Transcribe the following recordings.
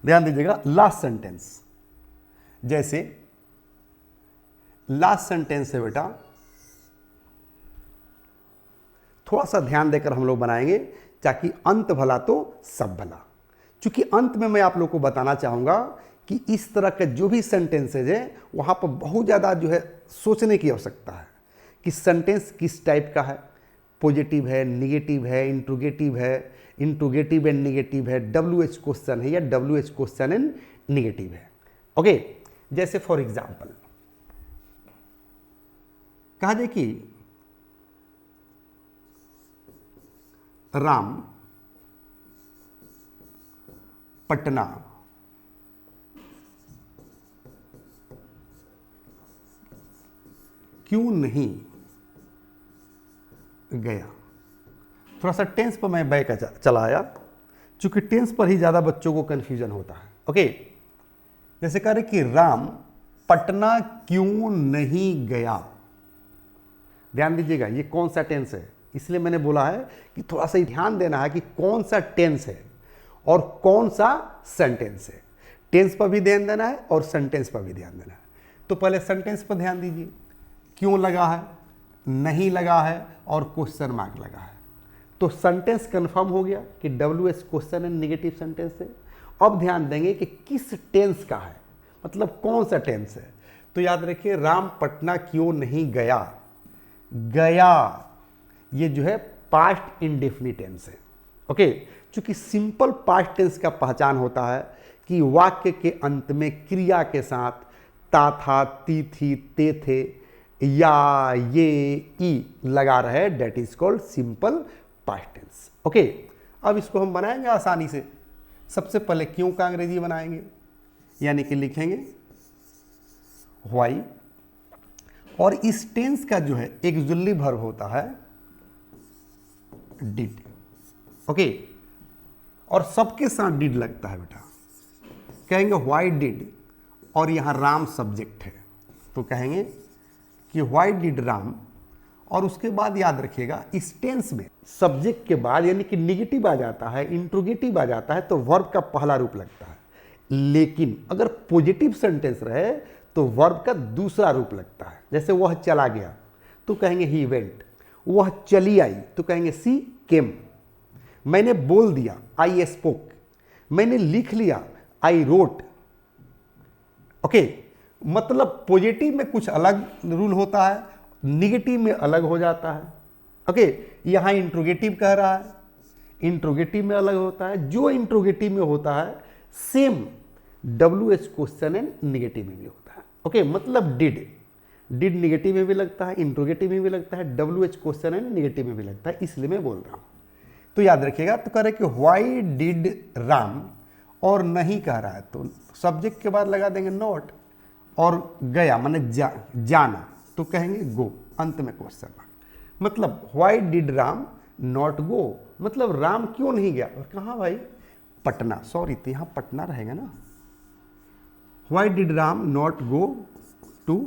ध्यान दीजिएगा, last sentence, जैसे लास्ट सेंटेंस है बेटा, थोड़ा सा ध्यान देकर हम लोग बनाएंगे ताकि अंत भला तो सब भला। क्योंकि अंत में मैं आप लोग को बताना चाहूंगा कि इस तरह के जो भी सेंटेंसेज है वहां पर बहुत ज़्यादा जो है सोचने की आवश्यकता है कि सेंटेंस किस टाइप का है, पॉजिटिव है, निगेटिव है, इंट्रोगेटिव है, इंट्रोगेटिव एंड निगेटिव है, WH क्वेश्चन है या WH क्वेश्चन एंड निगेटिव है। ओके, जैसे फॉर एग्जाम्पल कहा जाए कि राम पटना क्यों नहीं गया। थोड़ा सा टेंस पर मैं बैक चला आया, चूंकि टेंस पर ही ज़्यादा बच्चों को कन्फ्यूजन होता है। ओके, जैसे कह रहे कि राम पटना क्यों नहीं गया। ध्यान दीजिएगा, ये कौन सा टेंस है, इसलिए मैंने बोला है कि थोड़ा सा ध्यान देना है कि कौन सा टेंस है और कौन सा सेंटेंस है। टेंस पर भी ध्यान देना है और सेंटेंस पर भी ध्यान देना है। तो पहले सेंटेंस पर ध्यान दीजिए, क्यों लगा है, नहीं लगा है और क्वेश्चन मार्क लगा है। तो सेंटेंस कंफर्म हो गया कि WH question and negative sentence है। अब ध्यान देंगे कि किस टेंस का है, मतलब कौन सा टेंस है। तो याद रखिए, राम पटना क्यों नहीं गया, गया ये जो है पास्ट इंडेफिनिट टेंस है। ओके, क्योंकि सिंपल पास्ट टेंस का पहचान होता है कि वाक्य के अंत में क्रिया के साथ ता था, ती थी, ते थे या ये ई लगा रहे, that is called simple past tense. Okay, अब इसको हम बनाएंगे आसानी से। सबसे पहले क्यों का अंग्रेजी बनाएंगे, यानी कि लिखेंगे व्हाई, और इस टेंस का जो है ऑक्सिलरी वर्ब होता है डिड। ओके, और सबके साथ डिड लगता है बेटा। कहेंगे व्हाई डिड, और यहां राम सब्जेक्ट है तो कहेंगे कि व्हाई डिड राम, और उसके बाद याद रखिएगा इस टेंस में सब्जेक्ट के बाद यानी कि निगेटिव आ जाता है, इंट्रोगेटिव आ जाता है तो वर्ब का पहला रूप लगता है। लेकिन अगर पॉजिटिव सेंटेंस रहे तो वर्ब का दूसरा रूप लगता है। जैसे वह चला गया तो कहेंगे ही वेंट, वह चली आई तो कहेंगे सी केम, मैंने बोल दिया आई स्पोक, मैंने लिख लिया आई रोट। ओके, मतलब पॉजिटिव में कुछ अलग रूल होता है, निगेटिव में अलग हो जाता है। ओके, यहां इंट्रोगेटिव कह रहा है, इंट्रोगेटिव में अलग होता है। जो इंट्रोगेटिव में होता है same WH question and negative में भी होता है। ओके, मतलब डिड, डिड निगेटिव में भी लगता है, इंट्रोगेटिव में भी लगता है, WH क्वेश्चन एंड निगेटिव में भी लगता है, इसलिए मैं बोल रहा हूं। तो याद रखिएगा, तो कह रहे कि व्हाई डिड राम, और नहीं कह रहा है तो सब्जेक्ट के बाद लगा देंगे नॉट, और गया माने जाना तो कहेंगे गो, अंत में क्वेश्चन मार्क। मतलब व्हाई डिड राम नॉट गो, मतलब राम क्यों नहीं गया। और कहाँ भाई, पटना, सॉरी तो यहां पटना रहेगा ना। Why did Ram not go to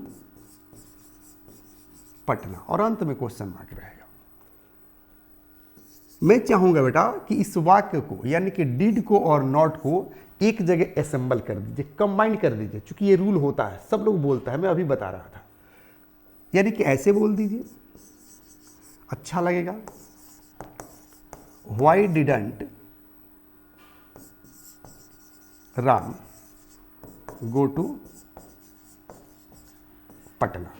Patna, और अंत में क्वेश्चन मार्क रहेगा। मैं चाहूंगा बेटा कि इस वाक्य को यानी कि डिड को और नॉट को एक जगह असेंबल कर दीजिए, कंबाइन कर दीजिए। क्योंकि ये रूल होता है, सब लोग बोलता है, मैं अभी बता रहा था। यानी कि ऐसे बोल दीजिए, अच्छा लगेगा। Why didn't Ram go to Patna,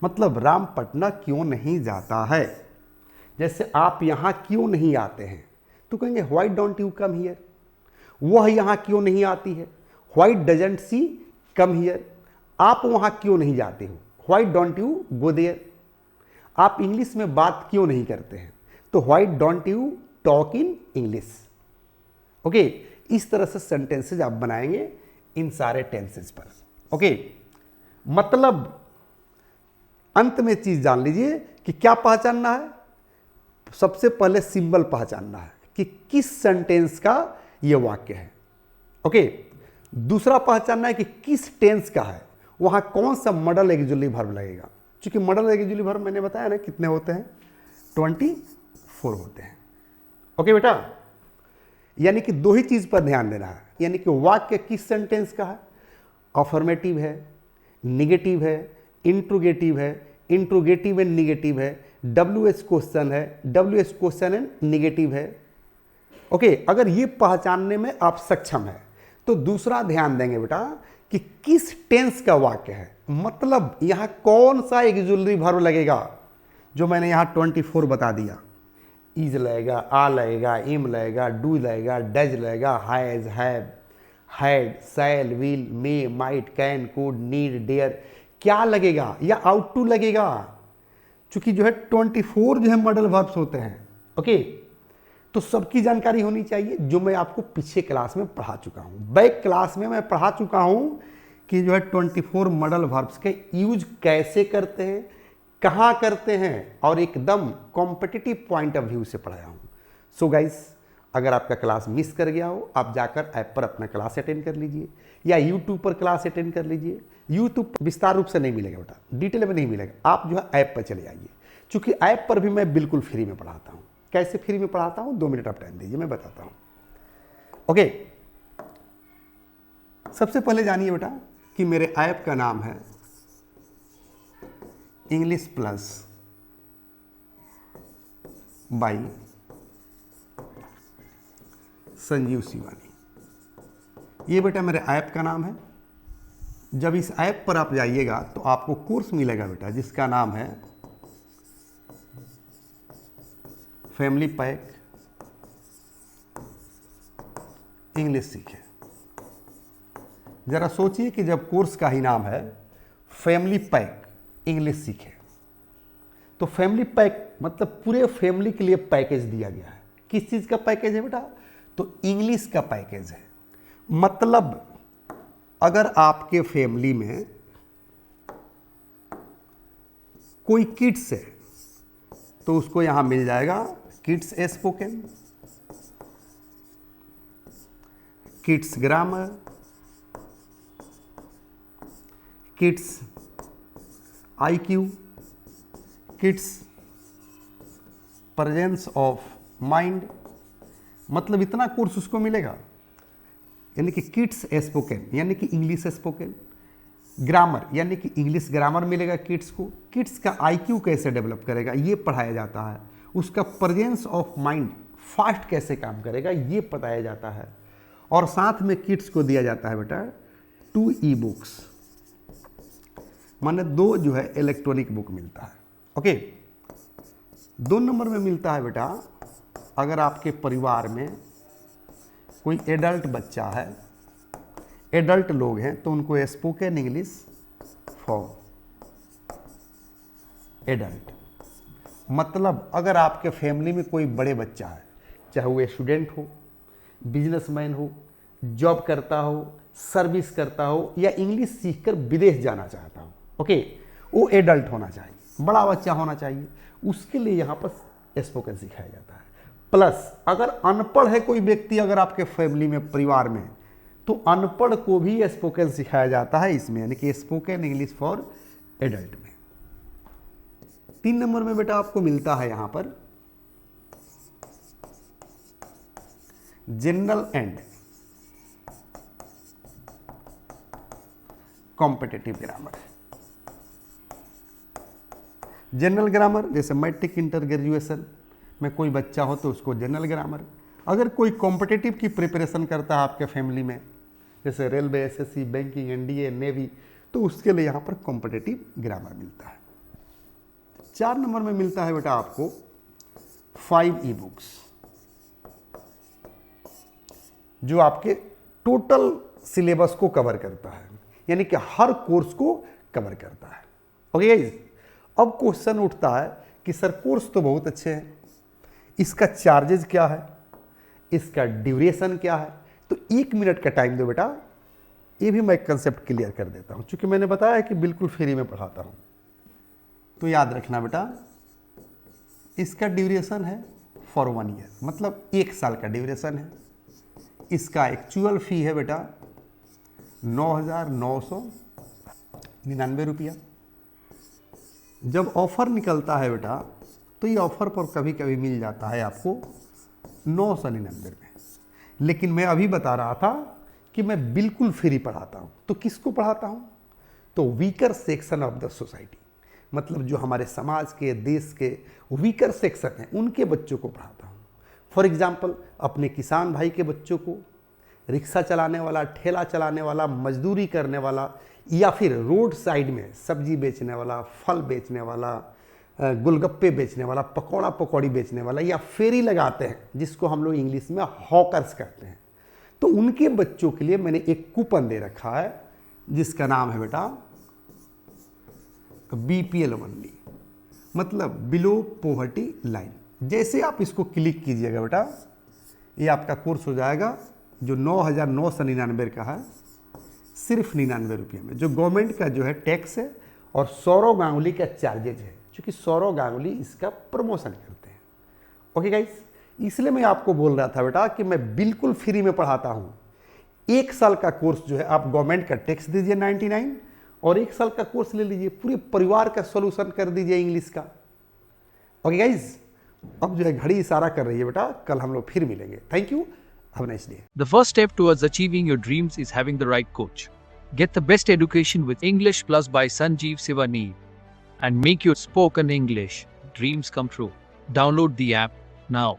मतलब राम पटना क्यों नहीं जाता है। जैसे आप यहां क्यों नहीं आते हैं तो कहेंगे why don't you come here, वह यहां क्यों नहीं आती है, why doesn't she come here, आप वहां क्यों नहीं जाते हो, why don't you go there, आप इंग्लिश में बात क्यों नहीं करते हैं तो why don't you talk in English. Okay, इस तरह से सेंटेंसेज आप बनाएंगे इन सारे टेंसेज पर। ओके, मतलब अंत में चीज जान लीजिए कि क्या पहचानना है। सबसे पहले सिंबल पहचानना है कि किस सेंटेंस का यह वाक्य है। ओके, दूसरा पहचानना है कि किस टेंस का है, वहां कौन सा मॉडल ऑक्सिलरी वर्ब लगेगा। क्योंकि मॉडल ऑक्सिलरी वर्ब मैंने बताया ना कितने होते हैं, 24 होते हैं। ओके बेटा, यानी कि दो ही चीज पर ध्यान देना है, यानी कि वाक्य किस सेंटेंस का है, अफर्मेटिव है, निगेटिव है, इंट्रोगेटिव है, इंट्रोगेटिव एंड निगेटिव है, WH क्वेश्चन है, WH क्वेश्चन एंड निगेटिव है। ओके, अगर ये पहचानने में आप सक्षम है तो दूसरा ध्यान देंगे बेटा कि किस टेंस का वाक्य है, मतलब यहां कौन सा एक्सुलरी वर्ब लगेगा, जो मैंने यहां 24 बता दिया। इज लगेगा, आ लगेगा, इम लगेगा, डू लगेगा, डज लगेगा, has, have, had, shall, will, may, might, can, could, need, dare, क्या लगेगा, या आउट टू लगेगा, चूंकि जो है 24 जो है मॉडल वर्ब्स होते हैं। ओके, तो सबकी जानकारी होनी चाहिए, जो मैं आपको पिछले क्लास में पढ़ा चुका हूं, बैक क्लास में मैं पढ़ा चुका हूं कि जो है 24 मॉडल वर्ब्स के यूज कैसे करते हैं, कहां करते हैं, और एकदम कॉम्पिटिटिव पॉइंट ऑफ व्यू से पढ़ाया हूं। सो गाइस, अगर आपका क्लास मिस कर गया हो, आप जाकर ऐप पर अपना क्लास अटेंड कर लीजिए, या यूट्यूब पर क्लास अटेंड कर लीजिए। यूट्यूब विस्तार रूप से नहीं मिलेगा बेटा, डिटेल में नहीं मिलेगा, आप जो है ऐप पर चले आइए, क्योंकि ऐप पर भी मैं बिल्कुल फ्री में पढ़ाता हूँ। कैसे फ्री में पढ़ाता हूँ, 2 मिनट आप टाइम दीजिए, मैं बताता हूँ। ओके, सबसे पहले जानिए बेटा कि मेरे ऐप का नाम है English plus by Sanjeev Shivani. ये बेटा मेरे ऐप का नाम है। जब इस ऐप पर आप जाइएगा तो आपको कोर्स मिलेगा बेटा, जिसका नाम है फैमिली पैक इंग्लिश सीखे। जरा सोचिए कि जब कोर्स का ही नाम है फैमिली पैक इंग्लिश सीखे, तो फैमिली पैक मतलब पूरे फैमिली के लिए पैकेज दिया गया है। किस चीज का पैकेज है बेटा, तो इंग्लिश का पैकेज है। मतलब अगर आपके फैमिली में कोई किड्स है तो उसको यहां मिल जाएगा kids spoken, kids grammar, kids IQ, kids presence of mind, मतलब इतना कोर्स उसको मिलेगा। यानी कि किड्स स्पोकन यानी कि इंग्लिश स्पोकन, ग्रामर यानी कि इंग्लिश ग्रामर मिलेगा किड्स को, किड्स का IQ कैसे डेवलप करेगा ये पढ़ाया जाता है, उसका प्रेजेंस ऑफ माइंड फास्ट कैसे काम करेगा ये बताया जाता है, और साथ में किड्स को दिया जाता है बेटा 2 ई-बुक्स, माने 2 जो है इलेक्ट्रॉनिक बुक मिलता है। ओके, 2 नंबर में मिलता है बेटा, अगर आपके परिवार में कोई एडल्ट बच्चा है, एडल्ट लोग हैं, तो उनको स्पोकन इंग्लिश फॉर एडल्ट। मतलब अगर आपके फैमिली में कोई बड़े बच्चा है, चाहे वो स्टूडेंट हो, बिजनेसमैन हो, जॉब करता हो, सर्विस करता हो, या इंग्लिश सीखकर विदेश जाना चाहता हो, ओके, वो एडल्ट होना चाहिए, बड़ा बच्चा होना चाहिए, उसके लिए यहाँ पर स्पोकन सिखाया जाता है। प्लस अगर अनपढ़ है कोई व्यक्ति अगर आपके फैमिली में, परिवार में, तो अनपढ़ को भी स्पोकन सिखाया जाता है इसमें, यानी कि स्पोकन इंग्लिश फॉर एडल्ट में। 3 नंबर में बेटा आपको मिलता है यहां पर general and competitive grammar. General grammar जैसे मैट्रिक, इंटर, ग्रेजुएशन में कोई बच्चा हो तो उसको जनरल ग्रामर। अगर कोई कॉम्पिटिटिव की प्रिपरेशन करता है आपके फैमिली में, जैसे railway, SSC, banking, NDA, navy, तो उसके लिए यहाँ पर कॉम्पिटिटिव ग्रामर मिलता है। 4 नंबर में मिलता है बेटा आपको 5 ई-बुक्स, जो आपके टोटल सिलेबस को कवर करता है, यानी कि हर कोर्स को कवर करता है। ओके गाइस, अब क्वेश्चन उठता है कि सर कोर्स तो बहुत अच्छे हैं, इसका चार्जेस क्या है, इसका ड्यूरेशन क्या है, तो 1 मिनट का टाइम दो बेटा, ये भी मैं कंसेप्ट क्लियर कर देता हूं, क्योंकि मैंने बताया कि बिल्कुल फ्री में पढ़ाता हूं। तो याद रखना बेटा, इसका ड्यूरेशन है फॉर 1 ईयर, मतलब 1 साल का ड्यूरेशन है। इसका एक्चुअल फी है बेटा 9,999 रुपया। जब ऑफर निकलता है बेटा, तो ये ऑफर पर कभी कभी मिल जाता है आपको 999 में, लेकिन मैं अभी बता रहा था कि मैं बिल्कुल फ्री पढ़ाता हूँ, तो किसको पढ़ाता हूँ? तो weaker section of the society, मतलब जो हमारे समाज के, देश के वीकर सेक्शन हैं, उनके बच्चों को पढ़ाता हूँ। फॉर एग्जाम्पल, अपने किसान भाई के बच्चों को, रिक्शा चलाने वाला, ठेला चलाने वाला, मजदूरी करने वाला, या फिर रोड साइड में सब्जी बेचने वाला, फल बेचने वाला, गोलगप्पे बेचने वाला, पकौड़ा पकौड़ी बेचने वाला, या फेरी लगाते हैं जिसको हम लोग इंग्लिश में हॉकर्स कहते हैं, तो उनके बच्चों के लिए मैंने एक कूपन दे रखा है जिसका नाम है बेटा BPL ओनली, मतलब बिलो पॉवर्टी लाइन। जैसे आप इसको क्लिक कीजिएगा बेटा, ये आपका कोर्स हो जाएगा जो 9,999 का है, सिर्फ 99 रुपये में, जो गवर्नमेंट का जो है टैक्स है और सौरव गांगुली का चार्जेज है, क्योंकि सौरव गांगुली इसका प्रमोशन करते हैं। ओके गाइस, इसलिए मैं आपको बोल रहा था बेटा कि मैं बिल्कुल फ्री में पढ़ाता हूँ। 1 साल का कोर्स जो है आप गवर्नमेंट का टैक्स दीजिए 99, और 1 साल का कोर्स ले लीजिए, पूरे परिवार का सॉल्यूशन कर दीजिए इंग्लिश का। ओके गाइस, अब जो है घड़ी इशारा कर रही है बेटा, कल हम लोग फिर मिलेंगे। Thank you, have a nice day. The first step towards achieving your dreams is having the right coach. Get the best education with English Plus by Sanjeev Sivani and make your spoken English dreams come true. Download the app now.